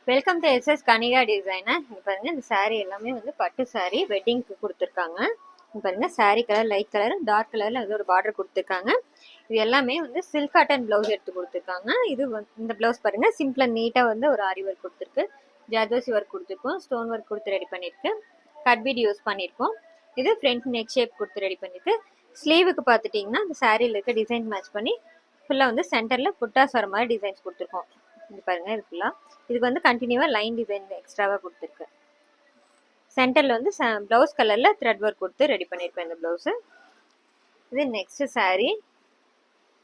Welcome to SS Kanika designer. இங்க பாருங்க, இந்த saree எல்லாமே வந்து பட்டு saree வெட்டிங்க்கு கொடுத்துருக்காங்க. இங்க பாருங்க, saree colour light colour dark கலர்ல அது ஒரு பார்டர் கொடுத்துருக்காங்க. இது எல்லாமே வந்து சில்க் காட்டன் பிளவுஸ் எடுத்து கொடுத்துருக்காங்க. இது இந்த பிளவுஸ் பாருங்க, சிம்பிளா நீட்டா வந்து ஒரு ஆரி ஒர்க் கொடுத்துருக்கு, ஜர்தோசி ஒர்க் கொடுத்துருக்கோம், ஸ்டோன் ஒர்க் கொடுத்து ரெடி பண்ணிருக்கு, கட் பீட் யூஸ் பண்ணியிருக்கோம். இது ஃப்ரண்ட் நெக் ஷேப் கொடுத்து ரெடி பண்ணிருக்கு. ஸ்லீவுக்கு பார்த்துட்டிங்கன்னா இந்த சாரியில் இருக்க டிசைன் மேட்ச் பண்ணி ஃபுல்லாக வந்து சென்டரில் புட்டாஸ் வர மாதிரி டிசைன்ஸ் கொடுத்துருக்கோம். இது பாருங்க, இது ஃபுல்லாக இதுக்கு வந்து கண்டினியூவாக லைன் டிசைன் எக்ஸ்ட்ராவாக கொடுத்துருக்கு. சென்டரில் வந்து ப்ளவுஸ் கலரில் த்ரெட் ஒர்க் கொடுத்து ரெடி பண்ணியிருக்கோம் இந்த ப்ளவுஸு. இது next sari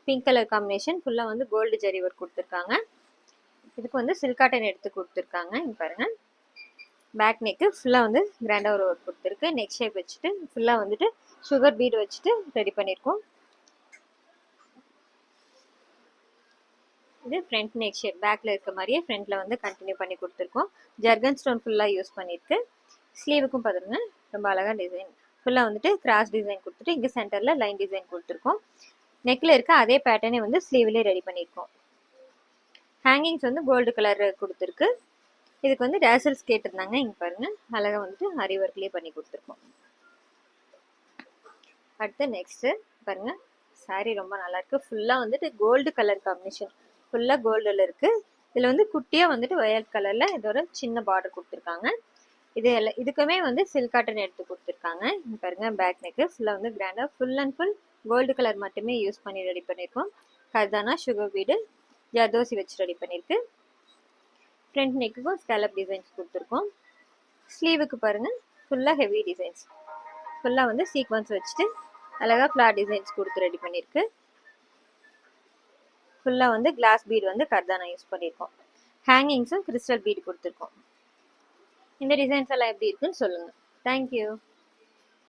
pink colour combination, ஃபுல்லாக வந்து கோல்டு ஜரி ஒர்க் கொடுத்துருக்காங்க. இதுக்கு வந்து சில்க் காட்டன் எடுத்து கொடுத்துருக்காங்க. இங்கே பாருங்கள், பேக் நெக்கு ஃபுல்லாக வந்து கிராண்டாக ஒரு ஒர்க் கொடுத்துருக்கு. நெக் ஷேப் வச்சுட்டு ஃபுல்லாக வந்துட்டு சுகர் பீட் வச்சுட்டு ரெடி பண்ணியிருக்கோம். இது ஃப்ரண்ட் நெக் ஷேப், பேக்கில் இருக்க மாதிரியே ஃப்ரண்ட்டில் வந்து கண்டினியூ பண்ணி கொடுத்துருக்கோம். ஜர்கன் ஸ்டோன் ஃபுல்லாக யூஸ் பண்ணியிருக்கு. ஸ்லீவுக்கும் பார்த்துருங்க, ரொம்ப அழகாக டிசைன் ஃபுல்லாக வந்துட்டு கிராஸ் டிசைன் கொடுத்துட்டு இங்கே சென்டரில் லைன் டிசைன் கொடுத்துருக்கோம். நெக்கில் இருக்க அதே பேட்டர்னே வந்து ஸ்லீவ்லேயே ரெடி பண்ணியிருக்கோம். ஹேங்கிங்ஸ் வந்து கோல்டு கலர் கொடுத்துருக்கு. இதுக்கு வந்து டேசல்ஸ் கேட்டிருந்தாங்க. இங்கே பாருங்கள், அழகாக வந்துட்டு அரி ஒர்க்லேயே பண்ணி கொடுத்துருக்கோம். அடுத்து நெக்ஸ்ட்டு பாருங்கள், சாரீ ரொம்ப நல்லாயிருக்கு. ஃபுல்லாக வந்துட்டு கோல்டு கலர் காம்பினேஷன், ஃபுல்லாக கோல்டில் இருக்குது. இதில் வந்து குட்டியாக வந்துட்டு வயலட் கலரில் இதோட சின்ன பார்டர் கொடுத்துருக்காங்க. இதுக்குமே வந்து சில்க் காட்டன் எடுத்து கொடுத்துருக்காங்க. இங்கே பாருங்கள், பேக் நெக்கு ஃபுல்லாக வந்து கிராண்டாக full and full gold colour மட்டுமே யூஸ் பண்ணி ரெடி பண்ணியிருக்கோம். கர்தானா சுகர் பீடு ஜர்தோசி வச்சு ரெடி பண்ணியிருக்கு. ஃப்ரண்ட் நெக்குக்கும் ஸ்கேலப் டிசைன்ஸ் கொடுத்துருக்கோம். ஸ்லீவுக்கு பாருங்கள், ஃபுல்லாக ஹெவி டிசைன்ஸ், ஃபுல்லாக வந்து சீக்வன்ஸ் வச்சுட்டு அழகாக ஃப்ளார் டிசைன்ஸ் கொடுத்து ரெடி பண்ணியிருக்கு. ஃபுல்லாக வந்து கிளாஸ் பீடு வந்து கர்தானா யூஸ் பண்ணியிருக்கோம். ஹேங்கிங்ஸும் கிறிஸ்டல் பீடு கொடுத்துருக்கோம். இந்த டிசைன்ஸ் எல்லாம் எப்படி இருக்குன்னு சொல்லுங்கள். தேங்க்யூ.